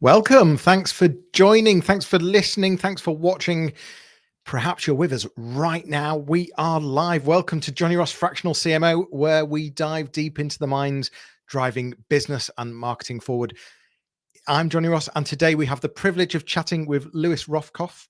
Welcome. Thanks for joining. Thanks for listening. Thanks for watching. Perhaps you're with us right now. We are live. Welcome to Jonny Ross Fractional CMO, where we dive deep into the minds driving business and marketing forward. I'm Jonny Ross, and today we have the privilege of chatting with Lewis Rothkopf,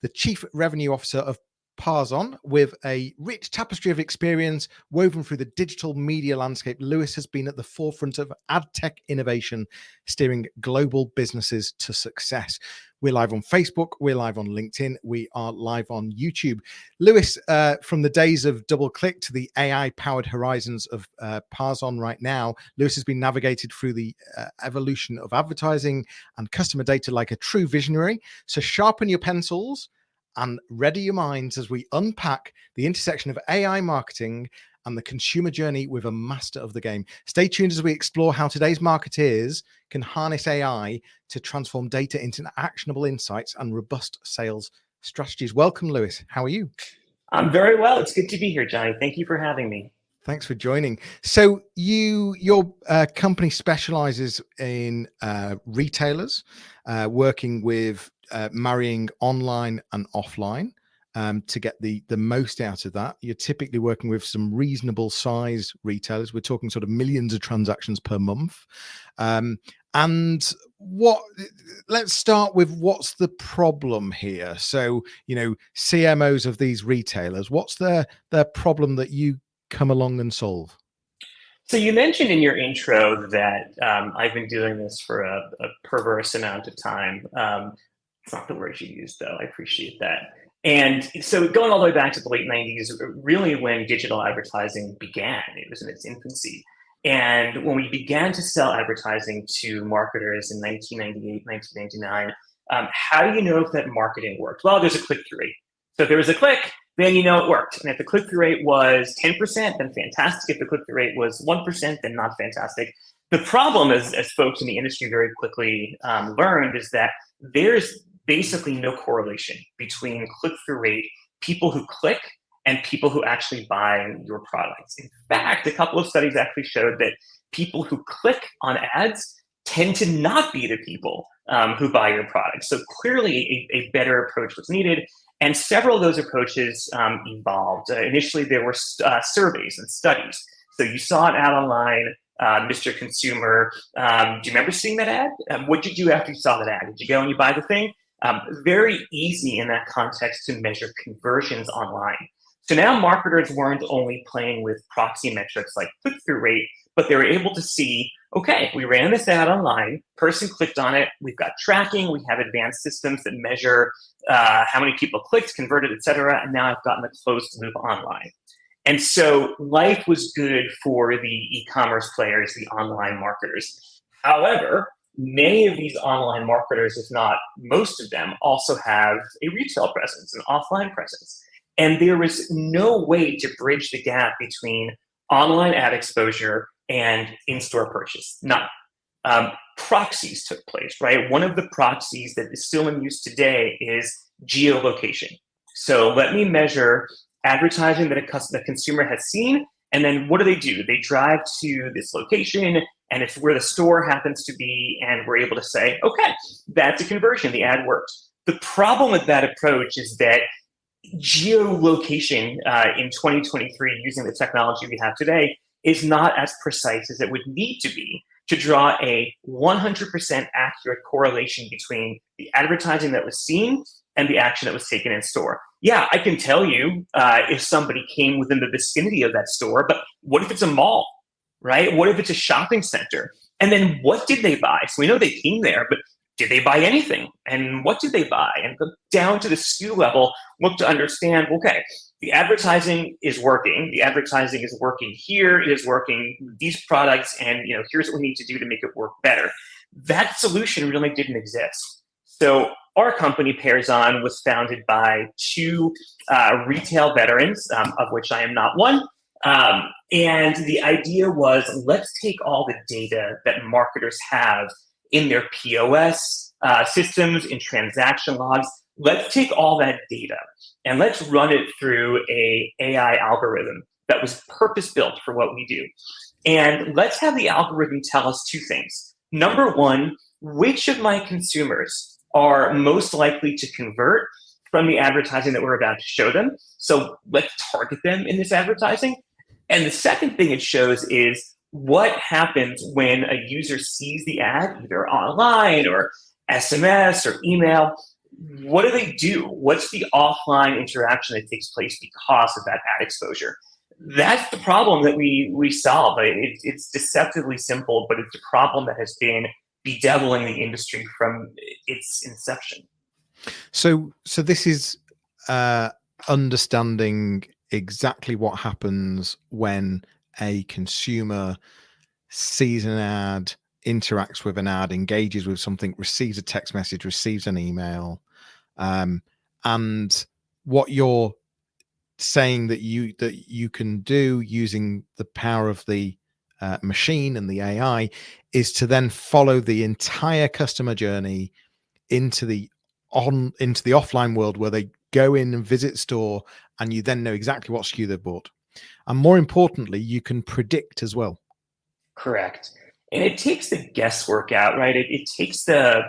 the Chief Revenue Officer of Pairzon. With a rich tapestry of experience woven through the digital media landscape, Lewis has been at the forefront of ad tech innovation, steering global businesses to success. We're live on Facebook, we're live on LinkedIn, we are live on YouTube. Lewis, from the days of DoubleClick to the AI-powered horizons of Pairzon right now, Lewis has been navigated through the evolution of advertising and customer data like a true visionary. So sharpen your pencils and ready your minds as we unpack the intersection of AI marketing and the consumer journey with a master of the game. Stay tuned as we explore how today's marketeers can harness AI to transform data into actionable insights and robust sales strategies. Welcome, Lewis. How are you? I'm very well. It's good to be here, Johnny. Thank you for having me. Thanks for joining. So your company specializes in retailers, working with marrying online and offline to get the most out of that. You're typically working with some reasonable size retailers. We're talking sort of millions of transactions per month. And let's start with what's the problem here? So, CMOs of these retailers, what's their problem that you come along and solve? So you mentioned in your intro that I've been doing this for a perverse amount of time. It's not the word you used, though. I appreciate that. And so going all the way back to the late 90s, really when digital advertising began, it was in its infancy. And when we began to sell advertising to marketers in 1998, 1999, how do you know if that marketing worked? Well, there's a click-through rate. So if there was a click, then you know it worked. And if the click-through rate was 10%, then fantastic. If the click-through rate was 1%, then not fantastic. The problem, as folks in the industry very quickly learned, is that there's basically no correlation between click-through rate, people who click, and people who actually buy your products. In fact, a couple of studies actually showed that people who click on ads tend to not be the people who buy your products. So clearly a better approach was needed. And several of those approaches evolved. Initially, there were surveys and studies. So you saw an ad online, Mr. Consumer. Do you remember seeing that ad? What did you do after you saw that ad? Did you go and you buy the thing? Very easy in that context to measure conversions online. So now marketers weren't only playing with proxy metrics like click-through rate, but they were able to see, okay, we ran this ad online, person clicked on it, we've got tracking, we have advanced systems that measure how many people clicked, converted, et cetera, and now I've gotten a closed loop online. And so life was good for the e-commerce players, the online marketers. However, many of these online marketers, if not most of them, also have a retail presence, an offline presence. And there was no way to bridge the gap between online ad exposure and in-store purchase. None. Proxies took place, right? One of the proxies that is still in use today is geolocation. So let me measure advertising that the consumer has seen, and then what do? They drive to this location, and it's where the store happens to be, and we're able to say, okay, that's a conversion, the ad worked. The problem with that approach is that geolocation in 2023, using the technology we have today, is not as precise as it would need to be to draw a 100% accurate correlation between the advertising that was seen and the action that was taken in store. Yeah, I can tell you if somebody came within the vicinity of that store, but what if it's a mall, right? What if it's a shopping center? And then what did they buy? So we know they came there, but did they buy anything? And what did they buy? And go down to the SKU level, look to understand, okay, the advertising is working. The advertising is working here. It is working with these products. And here's what we need to do to make it work better. That solution really didn't exist. So our company, Pairzon, was founded by two retail veterans, of which I am not one. And the idea was, let's take all the data that marketers have in their POS systems, in transaction logs. let's take all that data and let's run it through a AI algorithm that was purpose built for what we do. And let's have the algorithm tell us two things. Number one, which of my consumers are most likely to convert from the advertising that we're about to show them? So let's target them in this advertising. And the second thing it shows is what happens when a user sees the ad, either online or SMS or email. What do they do? What's the offline interaction that takes place because of that ad exposure? That's the problem that we solve. It's deceptively simple, but it's a problem that has been bedeviling the industry from its inception. So this is understanding exactly what happens when a consumer sees an ad, interacts with an ad, engages with something, receives a text message, receives an email, and what you're saying that you can do using the power of the machine and the AI is to then follow the entire customer journey into the offline world where they go in and visit store, and you then know exactly what SKU they've bought. And more importantly, you can predict as well. Correct. And it takes the guesswork out, right? It takes the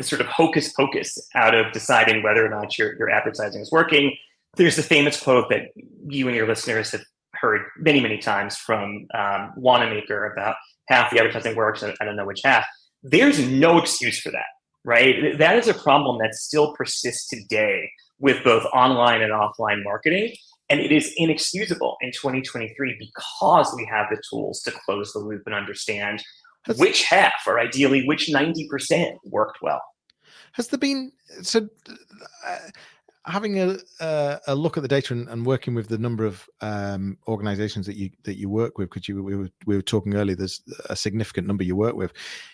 sort of hocus pocus out of deciding whether or not your advertising is working. There's the famous quote that you and your listeners have heard many, many times from Wanamaker about half the advertising works and I don't know which half. There's no excuse for that, right? That is a problem that still persists today with both online and offline marketing. And it is inexcusable in 2023 because we have the tools to close the loop and understand which half, or ideally which 90% worked well. Has there been, having a look at the data and working with the number of organizations that you work with, because we were talking earlier, there's a significant number you work with.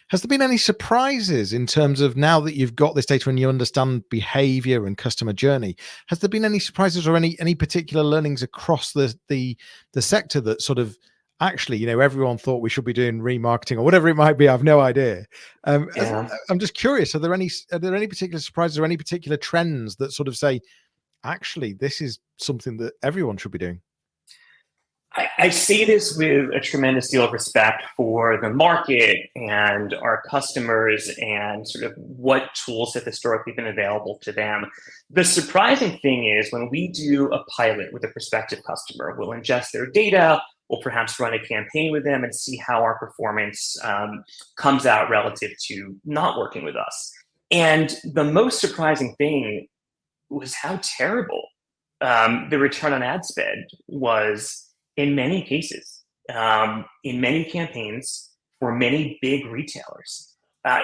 Has there been any surprises in terms of, now that you've got this data and you understand behavior and customer journey, has there been any surprises or any particular learnings across the sector that sort of, actually, everyone thought we should be doing remarketing or whatever it might be? I've no idea. I'm just curious. Are there any particular surprises or any particular trends that sort of say, actually, this is something that everyone should be doing? I see this with a tremendous deal of respect for the market and our customers and sort of what tools have historically been available to them. The surprising thing is when we do a pilot with a prospective customer, we'll ingest their data, we'll perhaps run a campaign with them and see how our performance comes out relative to not working with us. And the most surprising thing was how terrible the return on ad spend was in many cases, in many campaigns for many big retailers.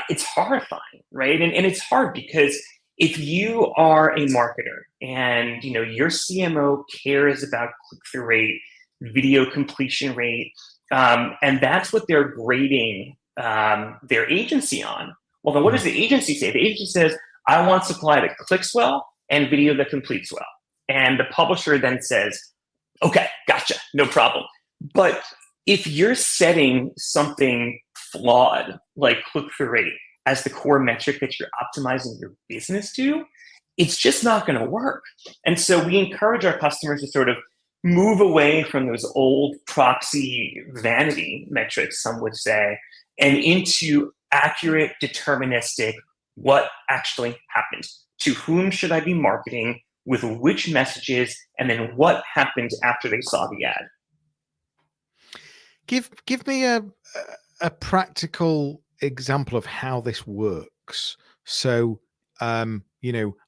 It's horrifying, right? And it's hard because if you are a marketer and your CMO cares about click-through rate, video completion rate, and that's what they're grading their agency on. Well, then what does the agency say? The agency says, I want supply that clicks well and video that completes well. And the publisher then says, okay, gotcha, no problem. But if you're setting something flawed like click-through rate as the core metric that you're optimizing your business to, it's just not going to work. And so we encourage our customers to sort of move away from those old proxy vanity metrics, some would say, and into accurate, deterministic, what actually happened. To whom should I be marketing, with which messages, and then what happened after they saw the ad? Give me a practical example of how this works. So, I'm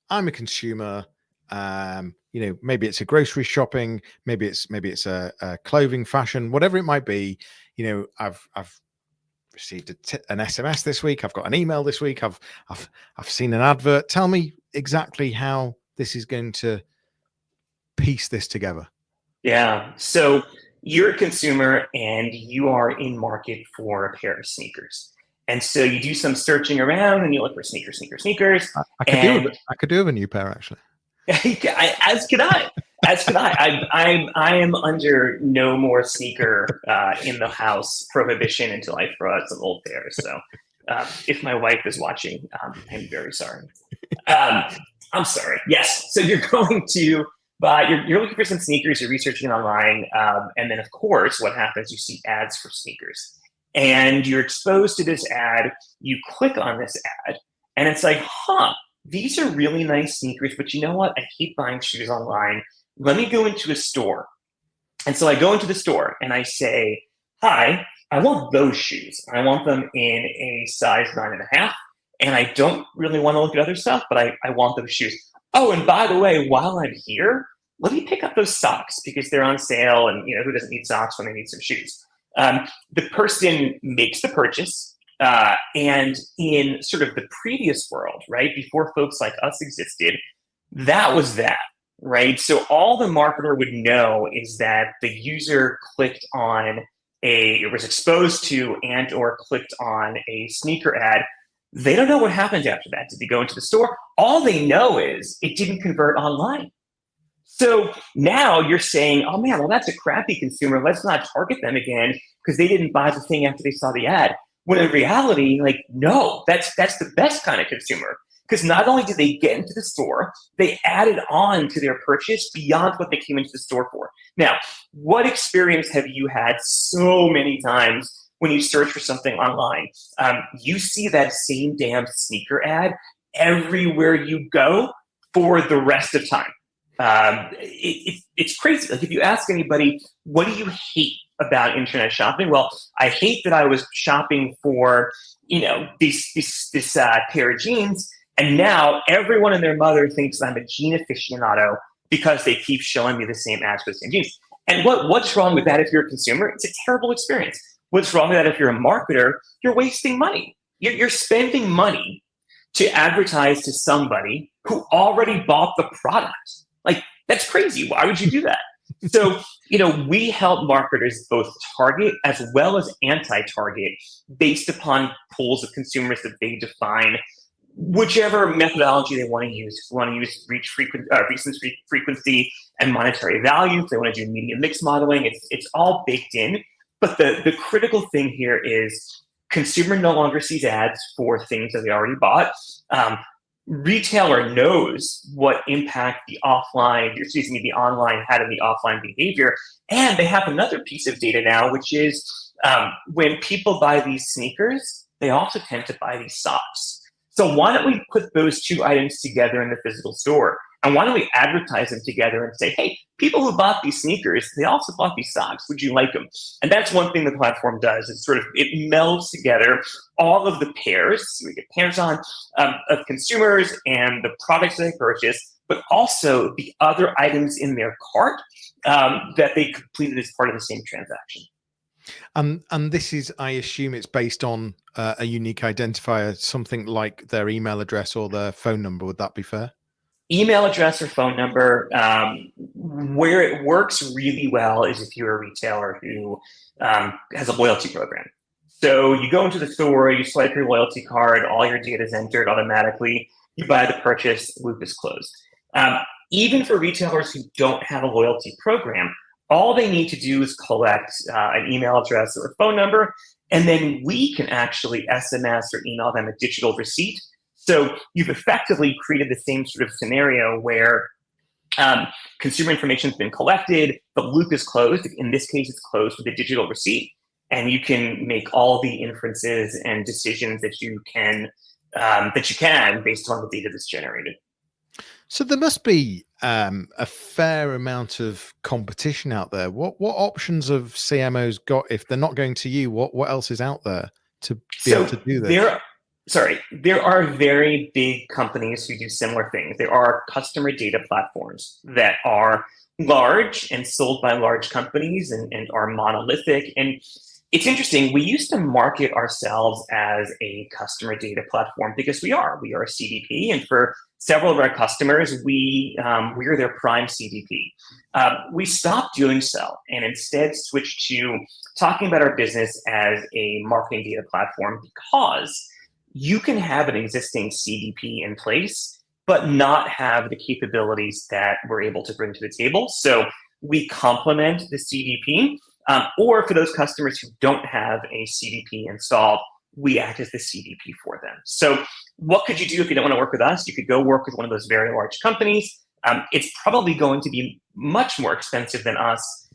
a consumer. Maybe it's a grocery shopping, maybe it's a clothing, fashion, whatever it might be. I've received an SMS this week. I've got an email this week. I've seen an advert. Tell me exactly how this is going to piece this together. Yeah. So you're a consumer and you are in market for a pair of sneakers. And so you do some searching around and you look for sneakers. I could do with a new pair, actually. As could I. I am under no more sneaker in the house prohibition until I throw out some old pairs. So if my wife is watching, I'm very sorry. Um, I'm sorry. Yes. So you're going to you're looking for some sneakers. You're researching online, and then of course, what happens? You see ads for sneakers, and you're exposed to this ad. You click on this ad, and it's like, huh, these are really nice sneakers. But you know what? I hate buying shoes online. Let me go into a store. And so I go into the store and I say, hi, I want those shoes. I want them in a size 9.5. And I don't really want to look at other stuff, but I want those shoes. Oh, and by the way, while I'm here, let me pick up those socks because they're on sale. And who doesn't need socks when they need some shoes? The person makes the purchase. And in sort of the previous world, right, before folks like us existed, that was that. Right. So all the marketer would know is that the user was exposed to and or clicked on a sneaker ad. They don't know what happened after that. Did they go into the store? All they know is it didn't convert online. So now you're saying, oh man, well, that's a crappy consumer. Let's not target them again because they didn't buy the thing after they saw the ad. When in reality, like, no, that's the best kind of consumer. Because not only did they get into the store, they added on to their purchase beyond what they came into the store for. Now, what experience have you had so many times when you search for something online? You see that same damn sneaker ad everywhere you go for the rest of time. It's crazy. Like if you ask anybody, what do you hate about internet shopping? Well, I hate that I was shopping for, this pair of jeans. And now everyone and their mother thinks I'm a jean aficionado because they keep showing me the same ads for the same jeans. And what's wrong with that if you're a consumer? It's a terrible experience. What's wrong with that if you're a marketer? You're wasting money. You're spending money to advertise to somebody who already bought the product. Like, that's crazy. Why would you do that? So, we help marketers both target as well as anti-target based upon pools of consumers that they define, whichever methodology they want to use. If they want to use recency, frequency, and monetary value, if they want to do media mix modeling, it's all baked in. But the critical thing here is consumer no longer sees ads for things that they already bought. Retailer knows what impact the online had in the offline behavior. And they have another piece of data now, which is when people buy these sneakers, they also tend to buy these socks. So why don't we put those two items together in the physical store? And why don't we advertise them together and say, hey, people who bought these sneakers, they also bought these socks. Would you like them? And that's one thing the platform does. It melds together all of the pairs. So we get Pairzon of consumers and the products they purchase, but also the other items in their cart that they completed as part of the same transaction. And this is, I assume it's based on a unique identifier, something like their email address or their phone number. Would that be fair? Email address or phone number. Where it works really well is if you're a retailer who has a loyalty program. So you go into the store, you swipe your loyalty card, all your data is entered automatically, you buy the purchase, loop is closed. Even for retailers who don't have a loyalty program, all they need to do is collect an email address or a phone number, and then we can actually SMS or email them a digital receipt. So you've effectively created the same sort of scenario where consumer information has been collected, the loop is closed. In this case, it's closed with a digital receipt, and you can make all the inferences and decisions that you can based on the data that's generated. So there must be a fair amount of competition out there. What options have CMOs got if they're not going to you? What else is out there to be able to do this? There are very big companies who do similar things. There are customer data platforms that are large and sold by large companies and are monolithic. And it's interesting. We used to market ourselves as a customer data platform because we are a CDP, and for several of our customers, we're their prime CDP. We stopped doing so and instead switched to talking about our business as a marketing data platform because you can have an existing CDP in place, but not have the capabilities that we're able to bring to the table. So we complement the CDP, or for those customers who don't have a CDP installed, we act as the CDP for them. So what could you do if you don't want to work with us? You could go work with one of those very large companies. It's probably going to be much more expensive than us.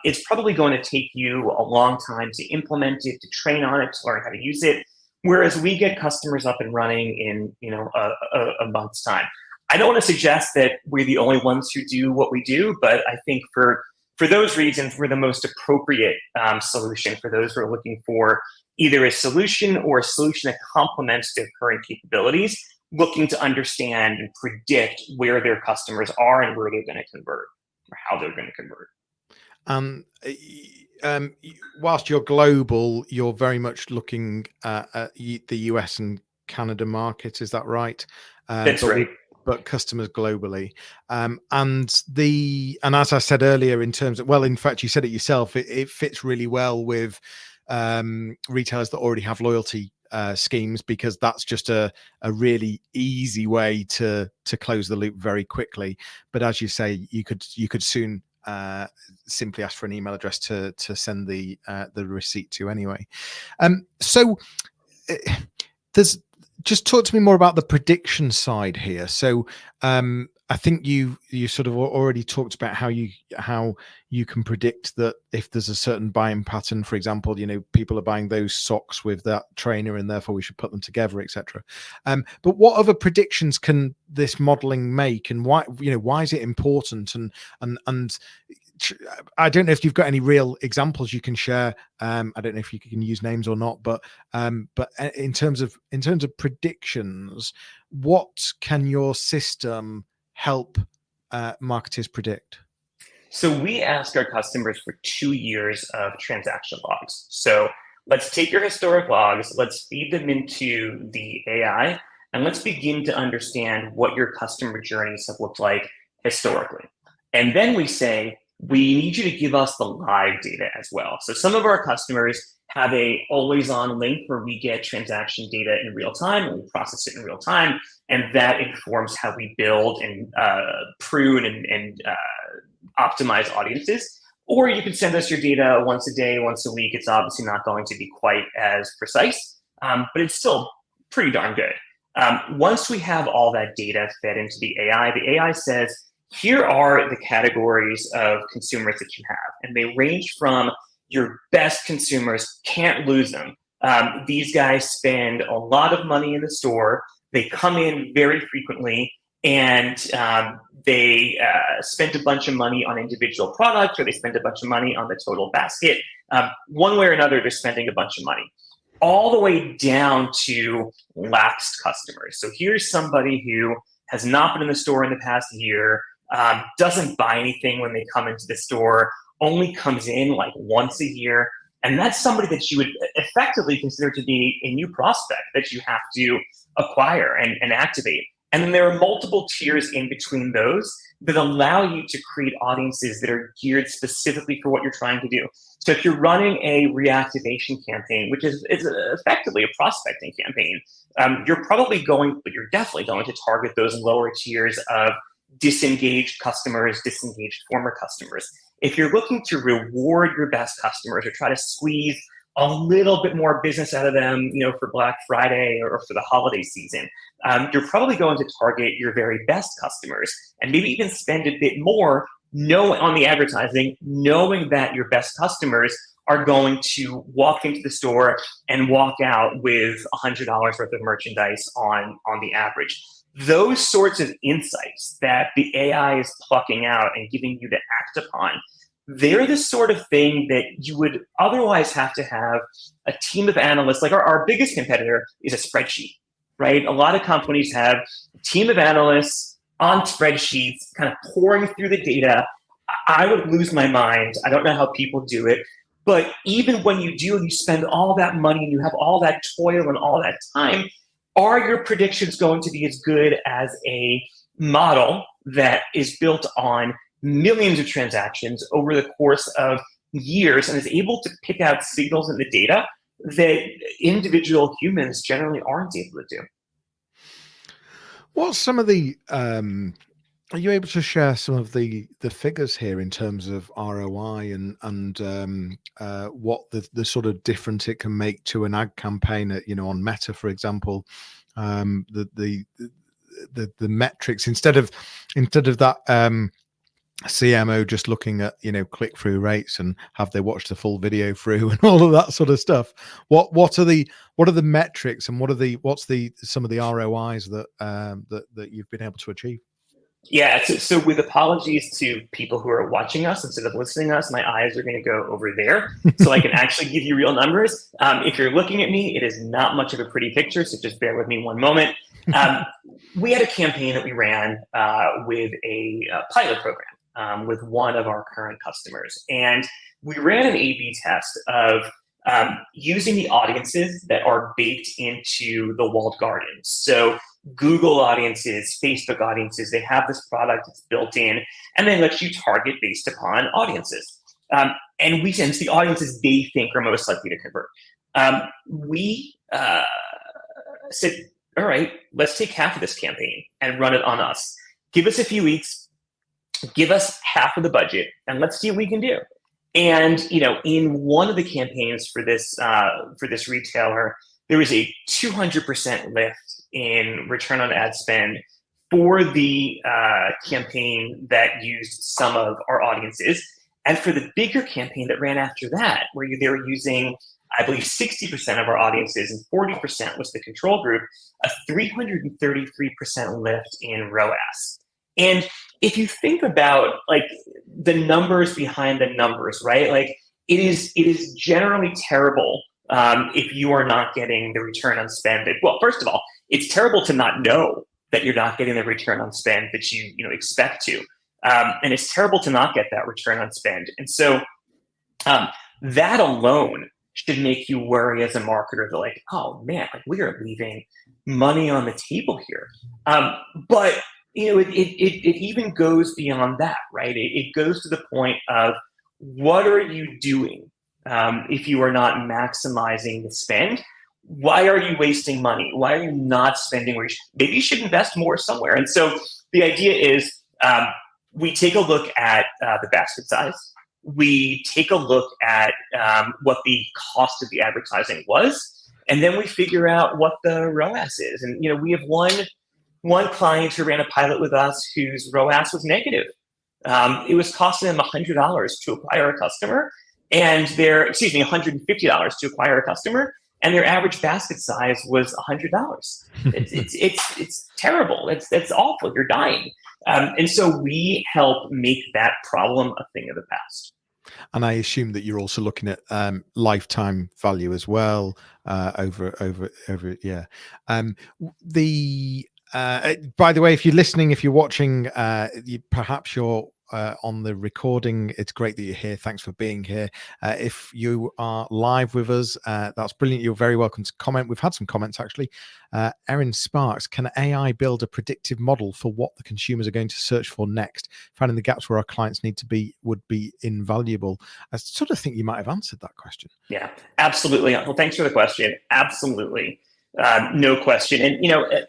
It's probably going to take you a long time to implement it, to train on it, to learn how to use it. Whereas we get customers up and running in a month's time. I don't want to suggest that we're the only ones who do what we do, but I think for those reasons, we're the most appropriate solution for those who are looking for either a solution or a solution that complements their current capabilities, looking to understand and predict where their customers are and where they're going to convert or how they're going to convert. Whilst you're global, you're very much looking at the US and Canada market. Is that right? That's right. But customers globally. And as I said earlier, in terms of, well, in fact, you said it yourself, it fits really well with retailers that already have loyalty schemes, because that's just a really easy way to close the loop very quickly. But as you say, you could soon simply ask for an email address to send the receipt to anyway. So just talk to me more about the prediction side here. So I think you sort of already talked about how you can predict that if there's a certain buying pattern, for example, people are buying those socks with that trainer and therefore we should put them together, etc. But what other predictions can this modeling make, and why is it important? And I don't know if you've got any real examples you can share. I don't know if you can use names or not, but in terms of predictions, what can your system help marketers predict? So we ask our customers for 2 years of transaction logs. So let's take your historic logs, let's feed them into the AI, and let's begin to understand what your customer journeys have looked like historically. And then we say, we need you to give us the live data as well. So some of our customers have a always on link where we get transaction data in real time and we process it in real time. And that informs how we build and prune and optimize audiences. Or you can send us your data once a day, once a week. It's obviously not going to be quite as precise, but it's still pretty darn good. Once we have all that data fed into the AI says, here are the categories of consumers that you have. And they range from your best consumers, can't lose them. These guys spend a lot of money in the store. They come in very frequently, and they spend a bunch of money on individual products, or they spend a bunch of money on the total basket. One way or another, they're spending a bunch of money. All the way down to lapsed customers. So here's somebody who has not been in the store in the past year, doesn't buy anything when they come into the store, only comes in like once a year. And that's somebody that you would effectively consider to be a new prospect that you have to acquire and activate. And then there are multiple tiers in between those that allow you to create audiences that are geared specifically for what you're trying to do. So if you're running a reactivation campaign, which is effectively a prospecting campaign, you're definitely going to target those lower tiers of disengaged customers, disengaged former customers. If you're looking to reward your best customers or try to squeeze a little bit more business out of them, for Black Friday or for the holiday season, you're probably going to target your very best customers and maybe even spend a bit more on the advertising, knowing that your best customers are going to walk into the store and walk out with $100 worth of merchandise on the average. Those sorts of insights that the AI is plucking out and giving you to act upon, they're the sort of thing that you would otherwise have to have a team of analysts. Like our biggest competitor is a spreadsheet, right? A lot of companies have a team of analysts on spreadsheets kind of pouring through the data. I would lose my mind. I don't know how people do it. But even when you do, and you spend all that money and you have all that toil and all that time, are your predictions going to be as good as a model that is built on millions of transactions over the course of years and is able to pick out signals in the data that individual humans generally aren't able to do? What's some of the Are you able to share some of the figures here in terms of ROI and what the sort of difference it can make to an ad campaign at, on Meta, for example, the metrics instead of that CMO just looking at click through rates and have they watched the full video through and all of that sort of stuff. What are the metrics and what's some of the ROIs that that you've been able to achieve? Yeah, so with apologies to people who are watching us instead of listening to us, my eyes are going to go over there so I can actually give you real numbers. If you're looking at me, it is not much of a pretty picture, so just bear with me one moment. We had a campaign that we ran with a pilot program with one of our current customers. And we ran an A/B test of using the audiences that are baked into the walled gardens. So Google audiences, Facebook audiences, they have this product, it's built in, and then lets you target based upon audiences. And we sense the audiences they think are most likely to convert. We said, all right, let's take half of this campaign and run it on us. Give us a few weeks, give us half of the budget, and let's see what we can do. And in one of the campaigns for this retailer, there was a 200% lift in return on ad spend for the campaign that used some of our audiences. And for the bigger campaign that ran after that, where they were using, I believe, 60% of our audiences and 40% was the control group, a 333% lift in ROAS. And if you think about like the numbers behind the numbers, right? Like it is generally terrible if you are not getting the return on spend. Well, first of all, it's terrible to not know that you're not getting the return on spend that you expect to, and it's terrible to not get that return on spend. And so that alone should make you worry as a marketer. That like, oh man, like we are leaving money on the table here. But it even goes beyond that, right? It goes to the point of what are you doing if you are not maximizing the spend? Why are you wasting money? Why are you not spending where maybe you should invest more somewhere? And so the idea is we take a look at the basket size. We take a look at what the cost of the advertising was, and then we figure out what the ROAS is. And we have one client who ran a pilot with us whose ROAS was negative. It was costing them $100 to acquire a customer, and $150 to acquire a customer, and their average basket size was $100. It's terrible. It's awful. You're dying. And so we help make that problem a thing of the past. And I assume that you're also looking at lifetime value as well. Over yeah. By the way, if you're listening, if you're watching, perhaps you're on the recording, it's great that you're here. Thanks for being here. If you are live with us, that's brilliant. You're very welcome to comment. We've had some comments actually. Erin Sparks, can AI build a predictive model for what the consumers are going to search for next? Finding the gaps where our clients need to be would be invaluable. I sort of think you might have answered that question. Yeah, absolutely. Well, thanks for the question. Absolutely. No question. And,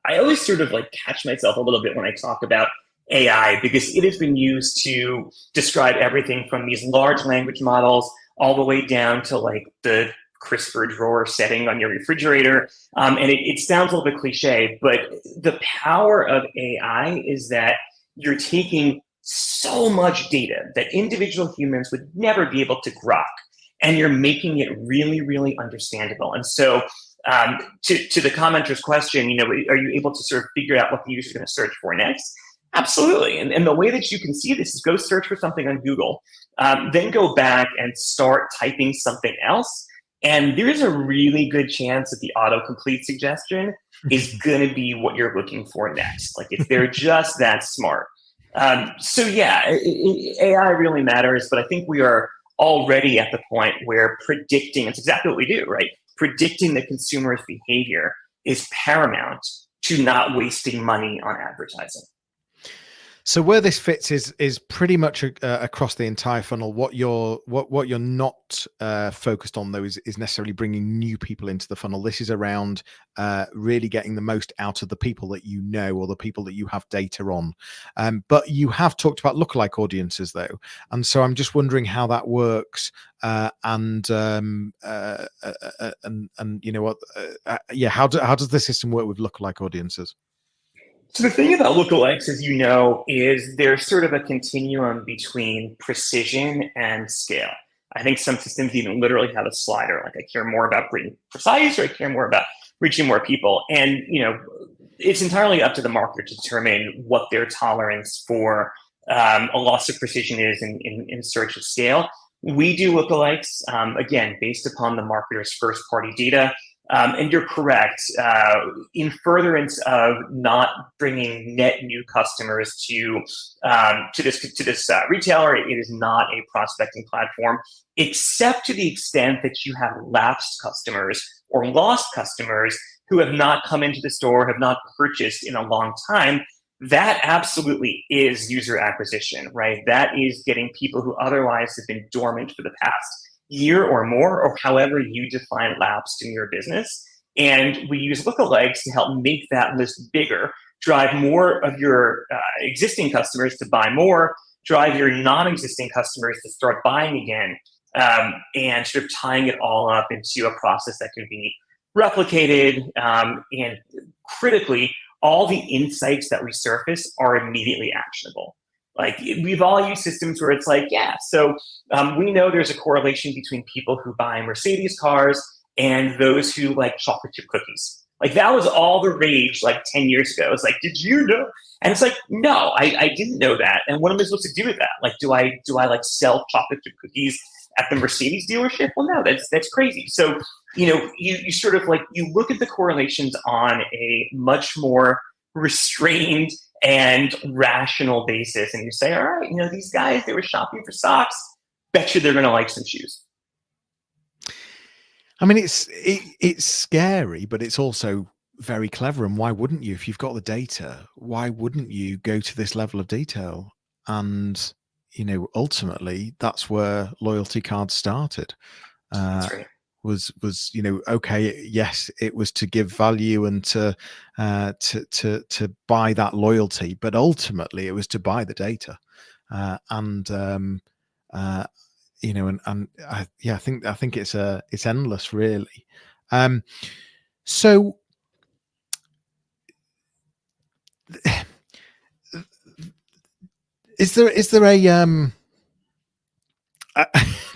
I always sort of like catch myself a little bit when I talk about AI, because it has been used to describe everything from these large language models all the way down to like the crisper drawer setting on your refrigerator. And it sounds a little bit cliche, but the power of AI is that you're taking so much data that individual humans would never be able to grok, and you're making it really, really understandable. And so to the commenter's question, are you able to sort of figure out what the user is going to search for next? Absolutely. And the way that you can see this is go search for something on Google, then go back and start typing something else. And there is a really good chance that the autocomplete suggestion is going to be what you're looking for next. Like if they're just that smart. So yeah, AI really matters, but I think we are already at the point where predicting, it's exactly what we do, right? Predicting the consumer's behavior is paramount to not wasting money on advertising. So where this fits is pretty much across the entire funnel. What you're not focused on though is necessarily bringing new people into the funnel. This is around really getting the most out of the people that you know or the people that you have data on. But you have talked about lookalike audiences though, and so I'm just wondering how that works. And you know what? Yeah, how does the system work with lookalike audiences? So the thing about lookalikes, as you know, is there's sort of a continuum between precision and scale. I think some systems even literally have a slider, like I care more about being precise or I care more about reaching more people. And, you know, it's entirely up to the marketer to determine what their tolerance for a loss of precision is in search of scale. We do lookalikes, again, based upon the marketer's first party data. And you're correct. In furtherance of not bringing net new customers to this retailer, it is not a prospecting platform, except to the extent that you have lapsed customers or lost customers who have not come into the store, have not purchased in a long time. That absolutely is user acquisition, right? That is getting people who otherwise have been dormant for the past year or more, or however you define lapsed in your business. And we use lookalikes to help make that list bigger, drive more of your existing customers to buy more, drive your non-existing customers to start buying again, and sort of tying it all up into a process that can be replicated. And critically, all the insights that we surface are immediately actionable. Like we've all used systems where it's like, yeah, so we know there's a correlation between people who buy Mercedes cars and those who like chocolate chip cookies. Like that was all the rage like 10 years ago. It's like, did you know? And it's like, no, I didn't know that. And what am I supposed to do with that? Like, do I like sell chocolate chip cookies at the Mercedes dealership? Well, no, that's crazy. So, you know, you sort of like, you look at the correlations on a much more restrained and rational basis, and you say, all right, you know, these guys, they were shopping for socks, bet you they're going to like some shoes. I mean, it's scary, but it's also very clever. And why wouldn't you? If you've got the data, why wouldn't you go to this level of detail? And, you know, ultimately that's where loyalty cards started. That's right. Was you know, okay, yes, it was to give value and to buy that loyalty, but ultimately it was to buy the data. And you know, and yeah, I think it's endless, really. So is there a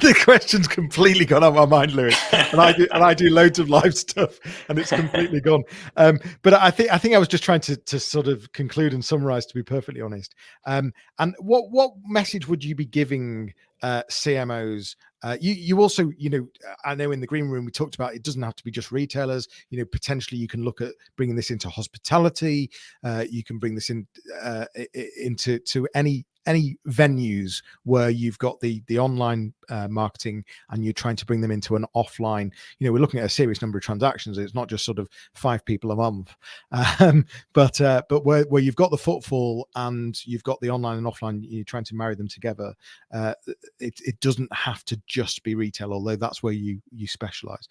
the question's completely gone out of my mind, Lewis, and I do loads of live stuff, and it's completely gone. But I think I was just trying to sort of conclude and summarize, to be perfectly honest. And what message would you be giving CMOs? You also, you know, I know in the green room we talked about it doesn't have to be just retailers. You know, potentially you can look at bringing this into hospitality. You can bring this into any venues where you've got the online marketing and you're trying to bring them into an offline. You know, we're looking at a serious number of transactions. It's not just sort of 5 people a month, but where you've got the footfall and you've got the online and offline, you're trying to marry them together. It doesn't have to just be retail, although that's where you specialize.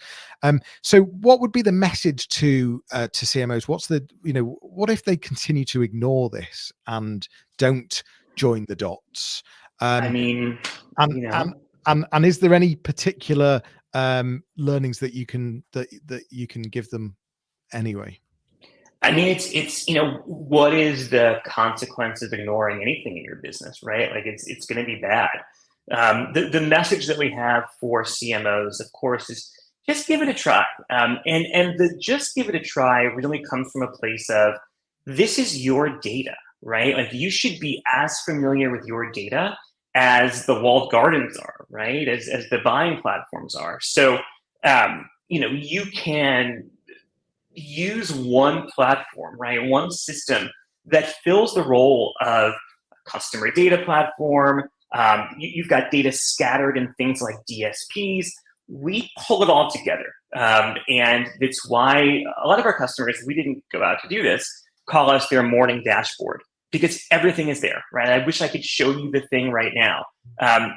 So what would be the message to CMOs? What's the, you know, what if they continue to ignore this and don't join the dots? I mean, you know, and is there any particular learnings that you can give them anyway? I mean, it's you know, what is the consequence of ignoring anything in your business, right? Like it's going to be bad. The message that we have for CMOs, of course, is just give it a try. And the just give it a try really comes from a place of this is your data, right? Like you should be as familiar with your data as the walled gardens are, right? As the buying platforms are. So, you know, you can use one platform, right? One system that fills the role of a customer data platform. You've got data scattered in things like DSPs. We pull it all together. And it's why a lot of our customers, we didn't go out to do this, call us their morning dashboard, because everything is there, right? I wish I could show you the thing right now,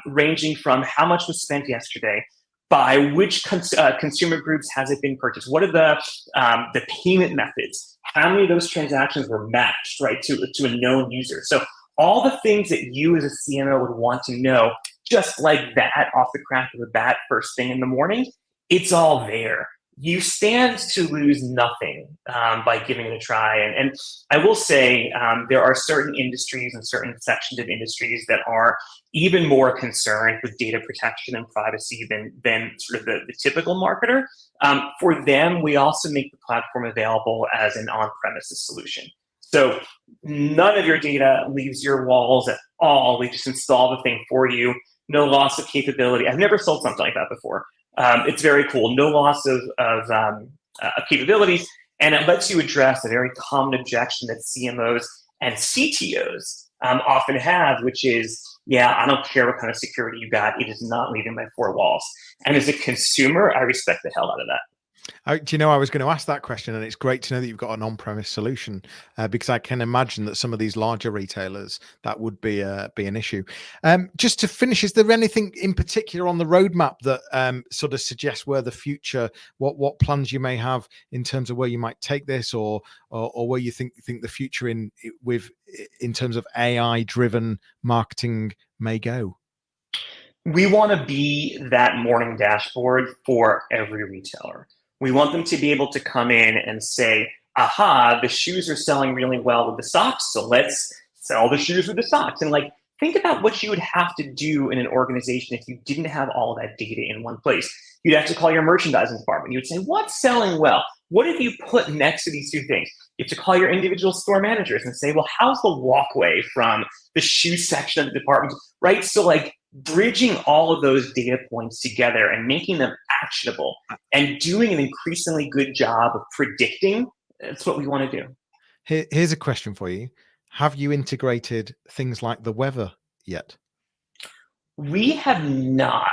ranging from how much was spent yesterday, by which consumer groups has it been purchased, what are the payment methods, how many of those transactions were matched, right, to a known user. So all the things that you as a CMO would want to know, just like that off the crack of the bat, first thing in the morning, it's all there. You stand to lose nothing by giving it a try. And I will say there are certain industries and certain sections of industries that are even more concerned with data protection and privacy than sort of the typical marketer. For them, we also make the platform available as an on-premises solution. So none of your data leaves your walls at all. We just install the thing for you. No loss of capability. I've never sold something like that before. It's very cool. No loss of capabilities. And it lets you address a very common objection that CMOs and CTOs often have, which is, yeah, I don't care what kind of security you got. It is not leaving my four walls. And as a consumer, I respect the hell out of that. Do you know, I was going to ask that question, and it's great to know that you've got an on-premise solution, because I can imagine that some of these larger retailers, that would be an issue. Just to finish, is there anything in particular on the roadmap that sort of suggests where the future, what plans you may have in terms of where you might take this, or where you think the future in terms of AI-driven marketing may go? We want to be that morning dashboard for every retailer. We want them to be able to come in and say, aha, the shoes are selling really well with the socks, so let's sell the shoes with the socks. And like, think about what you would have to do in an organization if you didn't have all that data in one place. You'd have to call your merchandising department. You would say, what's selling well? What have you put next to these two things? You have to call your individual store managers and say, well, how's the walkway from the shoe section of the department, right? So like, bridging all of those data points together and making them actionable and doing an increasingly good job of predicting, that's what we want to do. Here's a question for you. Have you integrated things like the weather yet? We have not.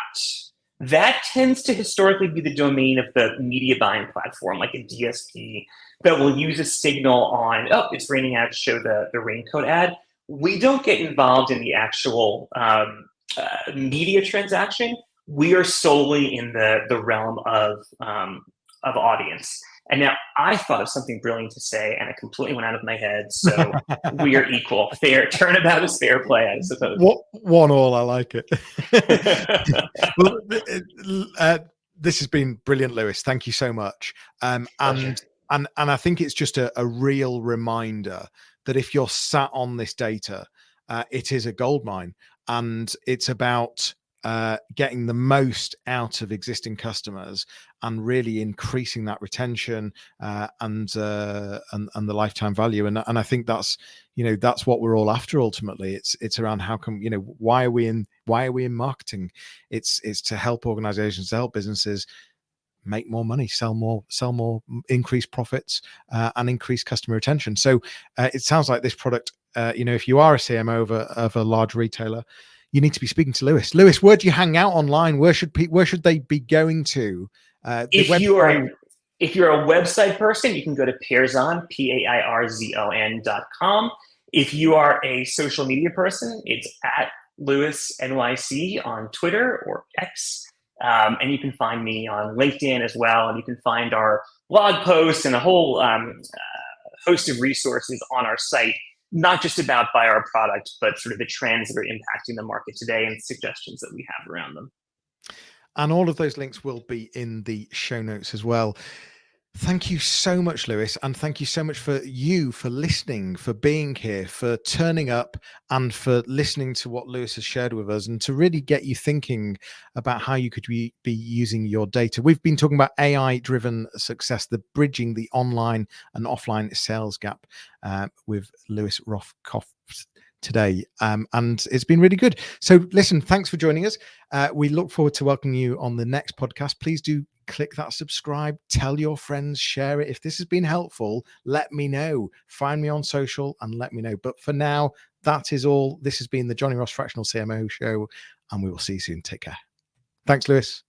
That tends to historically be the domain of the media buying platform, like a DSP that will use a signal on, oh, it's raining out, show the raincoat ad. We don't get involved in the actual media transaction. We are solely in the realm of audience. And now I thought of something brilliant to say, and it completely went out of my head. So we are equal. Fair turnabout is fair play, I suppose. One all. I like it. Well, this has been brilliant, Lewis. Thank you so much. And I think it's just a real reminder that if you're sat on this data, it is a goldmine, and it's about getting the most out of existing customers and really increasing that retention and the lifetime value. And I think that's what we're all after ultimately. It's around how come, why are we in marketing? It's to help organizations, to help businesses make more money, sell more, increase profits, and increase customer retention. So it sounds like this product, if you are a CMO of a large retailer, you need to be speaking to Lewis. Lewis, where do you hang out online? Where should they be going to? If you're a website person, you can go to Pairzon, Pairzon.com. If you are a social media person, it's at Lewis NYC on Twitter or X. And you can find me on LinkedIn as well. And you can find our blog posts and a whole host of resources on our site, not just about buy our product, but sort of the trends that are impacting the market today and suggestions that we have around them. And all of those links will be in the show notes as well. Thank you so much, Lewis. And thank you so much for listening, for being here, for turning up, and for listening to what Lewis has shared with us, and to really get you thinking about how you could be using your data. We've been talking about AI-driven success, the bridging the online and offline sales gap with Lewis Rothkopf today, and it's been really good. So listen, thanks for joining us. We look forward to welcoming you on the next podcast. Please do click that subscribe, tell your friends, share it. If this has been helpful, let me know. Find me on social and let me know. But for now, that is all. This has been the Jonny Ross Fractional CMO show, and we will see you soon. Take care. Thanks, Lewis.